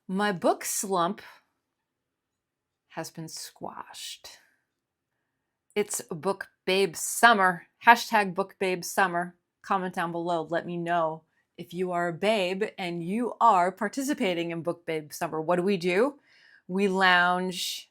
My book slump has been squashed. It's Book Babe Summer. Hashtag Book Babe Summer. Comment down below. Let me know if you are a babe and you are participating in Book Babe Summer. What do? We lounge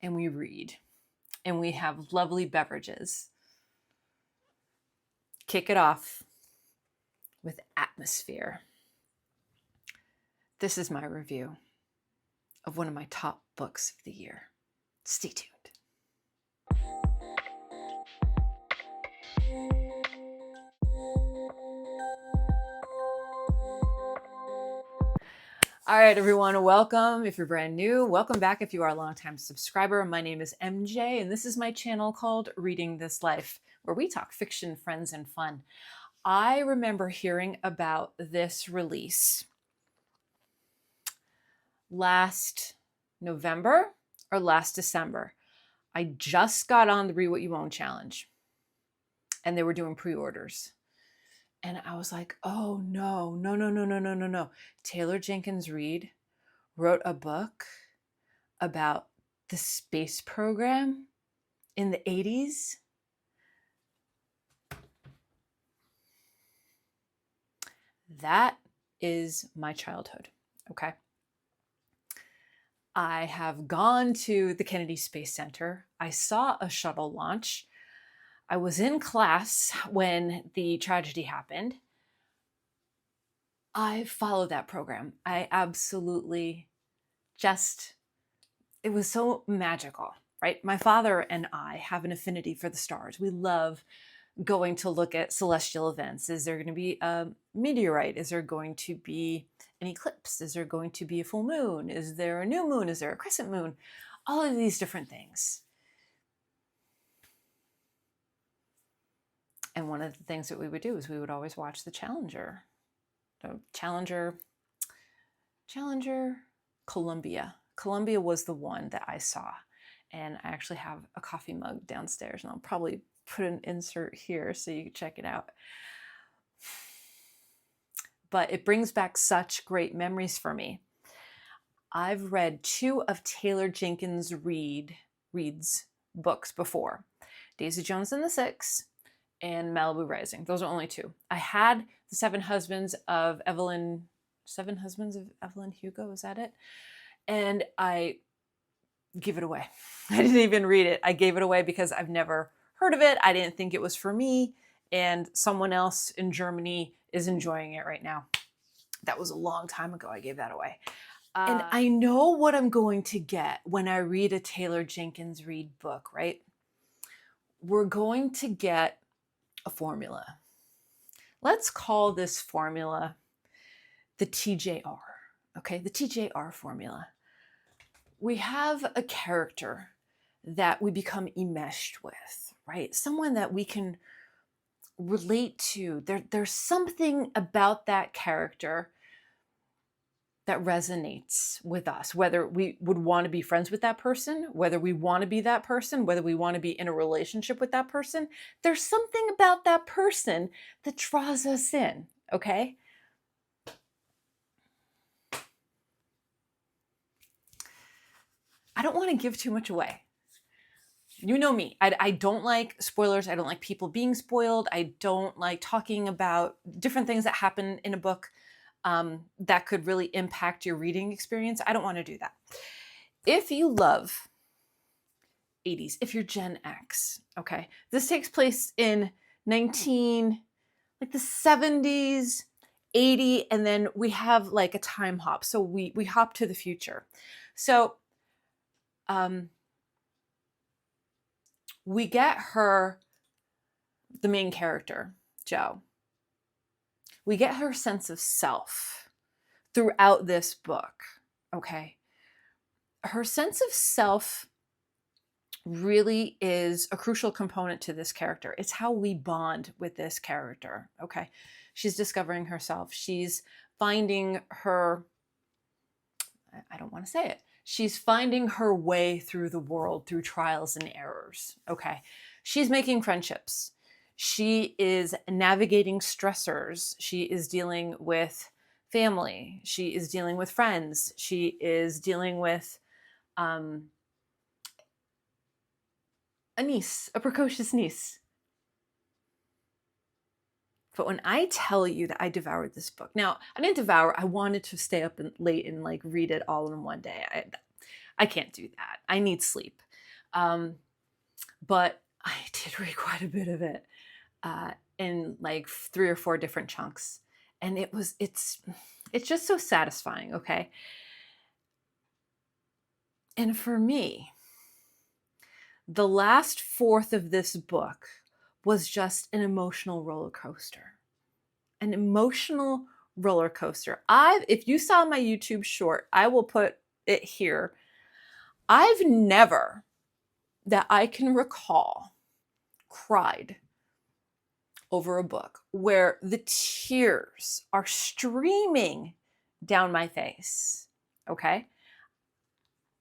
and we read. And we have lovely beverages. Kick it off with atmosphere. This is my review of one of my top books of the year. Stay tuned. All right, everyone, welcome. If you're brand new, welcome back. If you are a longtime subscriber, my name is MJ, and this is my channel called Reading This Life, where we talk fiction, friends, and fun. I remember hearing about this release last November or last December. I just got on the Read What You Won't challenge, and they were doing pre-orders. And I was like, oh no. Taylor Jenkins Reid wrote a book about the space program in the 80s. That is my childhood, okay? I have gone to the Kennedy Space Center. I saw a shuttle launch. I was in class when the tragedy happened. I followed that program. I absolutely it was so magical, right? My father and I have an affinity for the stars. We love going to look at celestial events. Is there going to be a meteorite? Is there going to be an eclipse? Is there going to be a full moon? Is there a new moon? Is there a crescent moon? All of these different things. And one of the things that we would do is we would always watch the Challenger. Columbia. Columbia was the one that I saw. And I actually have a coffee mug downstairs, and I'll probably put an insert here so you can check it out. But it brings back such great memories for me. I've read 2 of Taylor Jenkins Reid's books before. Daisy Jones and the Six and Malibu Rising. Those are only 2. I had the Seven Husbands of Evelyn Hugo, is that it? And I gave it away. I didn't even read it. I gave it away because I've never heard of it. I didn't think it was for me. And someone else in Germany is enjoying it right now. That was a long time ago. I gave that away. And I know what I'm going to get when I read a Taylor Jenkins Reid book, right? We're going to get a formula. Let's call this formula the TJR, okay? The TJR formula. We have a character that we become enmeshed with, right? Someone that we can relate to. There's something about that character that resonates with us, whether we would want to be friends with that person, whether we want to be that person, whether we want to be in a relationship with that person. There's something about that person that draws us in, okay? I don't want to give too much away. You know me. I don't like spoilers. I don't like people being spoiled. I don't like talking about different things that happen in a book that could really impact your reading experience. I don't want to do that. If you love 80s, if you're Gen X, okay, this takes place in the 70s, 80, and then we have like a time hop. So we hop to the future. So we get her, the main character, Jo. We get her sense of self throughout this book, okay? Her sense of self really is a crucial component to this character. It's how we bond with this character, okay? She's discovering herself. She's finding her, I don't want to say it. She's finding her way through the world through trials and errors, okay? She's making friendships. She is navigating stressors. She is dealing with family. She is dealing with friends. She is dealing with a niece, a precocious niece. But when I tell you that I devoured this book, now I didn't devour, I wanted to stay up late and like read it all in one day. I can't do that. I need sleep. But I did read quite a bit of it in like 3 or 4 different chunks. And it's just so satisfying, okay? And for me, the last fourth of this book was just an emotional roller coaster. An emotional roller coaster. If you saw my YouTube short, I will put it here. I've never, that I can recall, cried over a book where the tears are streaming down my face. Okay?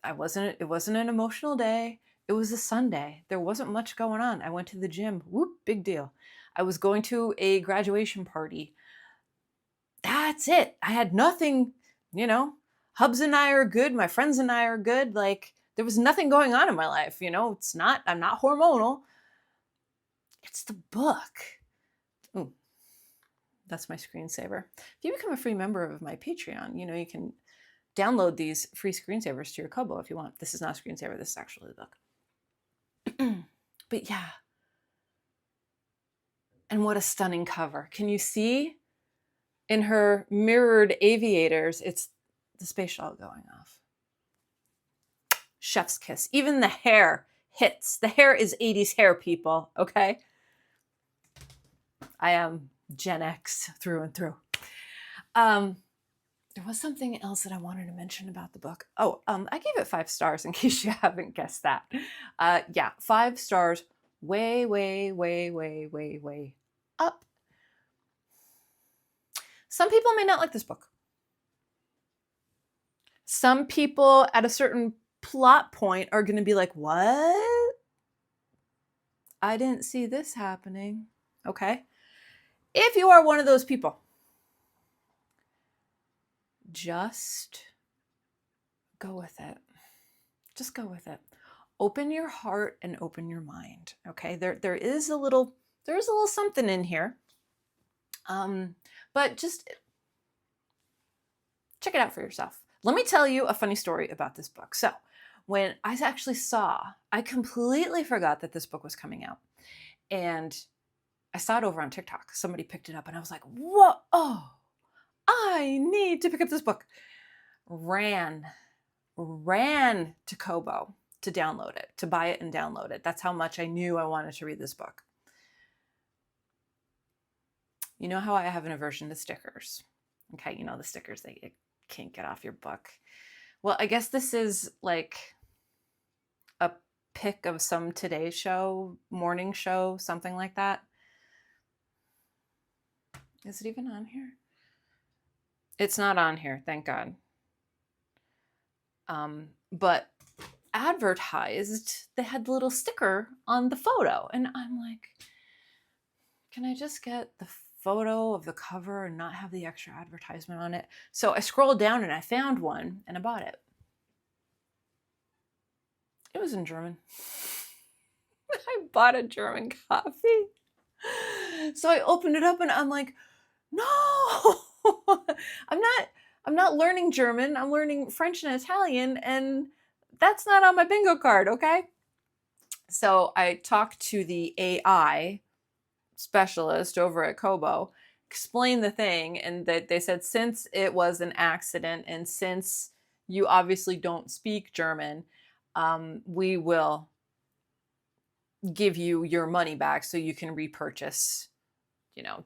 It wasn't an emotional day. It was a Sunday. There wasn't much going on. I went to the gym. Whoop, big deal. I was going to a graduation party. That's it. I had nothing, Hubs and I are good. My friends and I are good. Like, there was nothing going on in my life. I'm not hormonal. It's the book. Ooh, that's my screensaver. If you become a free member of my Patreon, you can download these free screensavers to your Kobo if you want. This is not a screensaver. This is actually the book. But yeah. And what a stunning cover. Can you see in her mirrored aviators, it's the space shuttle going off. Chef's kiss. Even the hair hits. The hair is 80s hair, people, okay? I am Gen X through and through. There was something else that I wanted to mention about the book. I gave it 5 stars in case you haven't guessed that. 5 stars, way, way, way, way, way, way up. Some people may not like this book. Some people at a certain plot point are going to be like, what? I didn't see this happening. Okay. If you are one of those people, just go with it. Just go with it. Open your heart and open your mind. Okay. There is a little something in here. But just check it out for yourself. Let me tell you a funny story about this book. So when I actually I completely forgot that this book was coming out. And I saw it over on TikTok. Somebody picked it up and I was like, whoa, I need to pick up this book. Ran to Kobo to download it, to buy it and download it. That's how much I knew I wanted to read this book. You know how I have an aversion to stickers? Okay, the stickers that you can't get off your book. Well, I guess this is like a pic of some Today Show, morning show, something like that. Is it even on here? It's not on here, thank God. But advertised, they had the little sticker on the photo. And I'm like, can I just get the photo of the cover and not have the extra advertisement on it? So I scrolled down and I found one and I bought it. It was in German. I bought a German copy. So I opened it up and I'm like, no, I'm not learning German. I'm learning French and Italian, and that's not on my bingo card, okay? So I talked to the AI specialist over at Kobo, explained the thing, and that they said since it was an accident and since you obviously don't speak German, we will give you your money back so you can repurchase,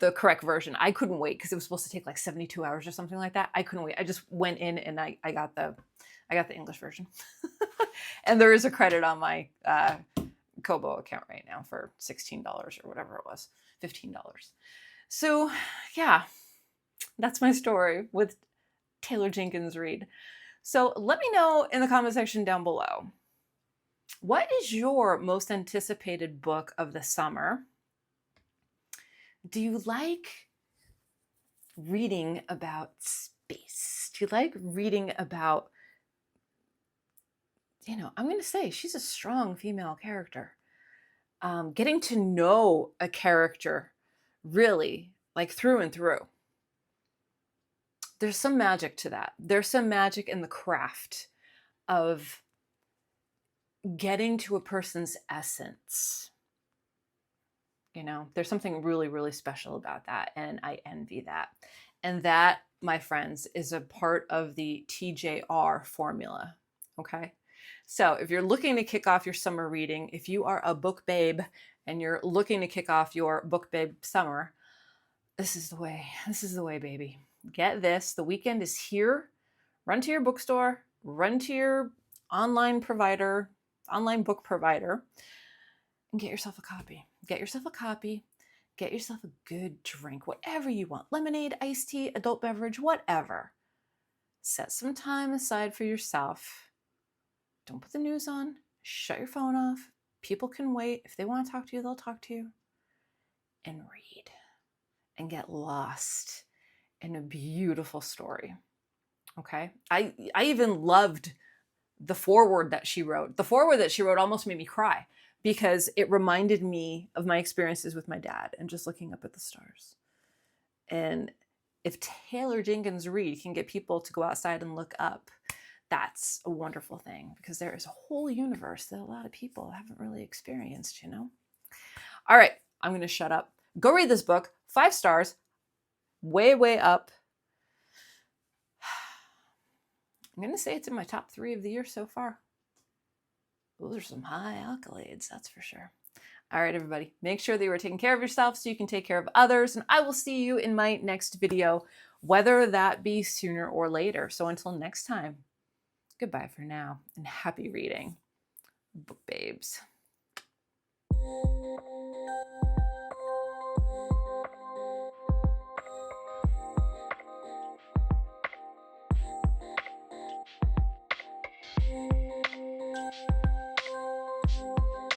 the correct version. I couldn't wait because it was supposed to take like 72 hours or something like that. I couldn't wait. I just went in and I got the English version. And there is a credit on my Kobo account right now for $16 or whatever it was, $15. So yeah, that's my story with Taylor Jenkins Reid. So let me know in the comment section down below, what is your most anticipated book of the summer? Do you like reading about space? Do you like reading about, I'm going to say she's a strong female character. Getting to know a character really, like through and through. There's some magic to that. There's some magic in the craft of getting to a person's essence. There's something really, really special about that, and I envy that. And that, my friends, is a part of the TJR formula, okay? So if you're looking to kick off your summer reading, if you are a book babe and you're looking to kick off your book babe summer, this is the way. This is the way, baby. Get this. The weekend is here. Run to your bookstore, run to your online book provider, and get yourself a copy. Get yourself a copy. Get yourself a good drink, whatever you want. Lemonade, iced tea, adult beverage, whatever. Set some time aside for yourself. Don't put the news on. Shut your phone off. People can wait. If they want to talk to you, they'll talk to you. And read. And get lost in a beautiful story. Okay? I even loved the foreword that she wrote. The foreword that she wrote almost made me cry, because it reminded me of my experiences with my dad and just looking up at the stars. And if Taylor Jenkins Reid can get people to go outside and look up, that's a wonderful thing, because there is a whole universe that a lot of people haven't really experienced, All right, I'm going to shut up. Go read this book. 5 stars. Way, way up. I'm going to say it's in my top 3 of the year so far. Those are some high accolades, that's for sure. All right, everybody, make sure that you are taking care of yourself so you can take care of others. And I will see you in my next video, whether that be sooner or later. So until next time, goodbye for now and happy reading, book babes.